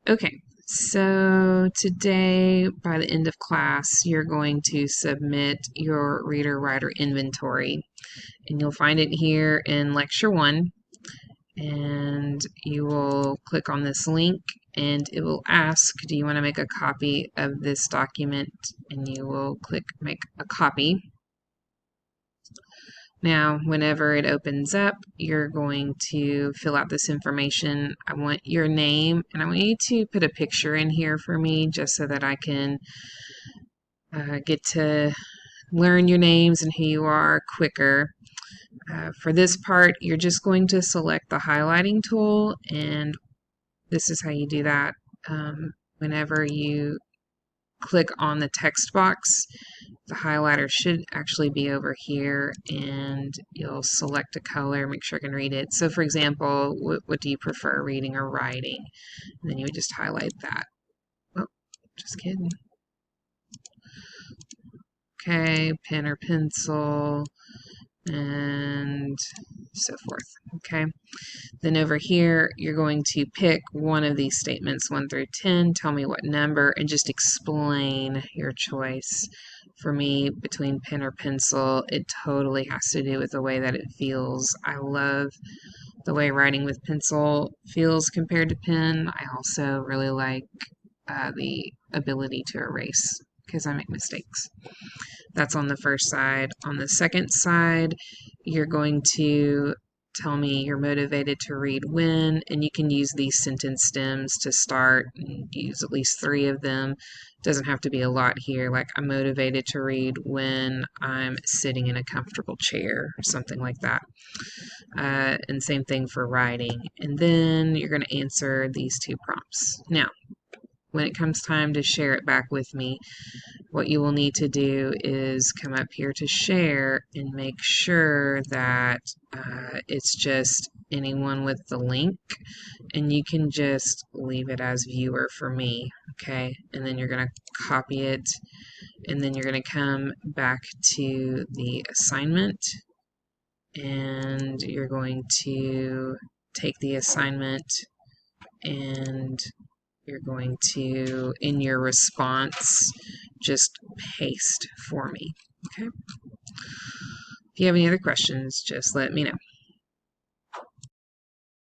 Okay, so today, by the end of class, you're going to submit your reader writer inventory, and you'll find it here in Lecture 1. And you will click on this link, and it will ask, do you want to make a copy of this document? And you will click Make a Copy. Now, whenever it opens up, you're going to fill out this information. I want your name, and I want you to put a picture in here for me just so that I can get to learn your names and who you are quicker. For this part, you're just going to select the highlighting tool, and this is how you do that. Whenever you click on the text box, the highlighter should actually be over here, and you'll select a color, make sure I can read it. So for example, what do you prefer, reading or writing? And then you would just highlight that. Oh, just kidding. Okay, pen or pencil, and so forth. Okay, then over here you're going to pick one of these statements, 1 through 10, tell me what number, and just explain your choice. For me, between pen or pencil, it totally has to do with the way that it feels. I love the way writing with pencil feels compared to pen. I also really like the ability to erase because I make mistakes. That's on the first side. On the second side, you're going to tell me you're motivated to read when, and you can use these sentence stems to start and use at least 3 of them. It doesn't have to be a lot here, like I'm motivated to read when I'm sitting in a comfortable chair or something like that. And same thing for writing. And then you're going to answer these 2 prompts. Now, when it comes time to share it back with me, what you will need to do is come up here to share and make sure that it's just anyone with the link, and you can just leave it as viewer for me, okay? And then you're going to copy it, and then you're going to come back to the assignment, and you're going to take the assignment, and you're going to, in your response, just paste for me. Okay? If you have any other questions, just let me know.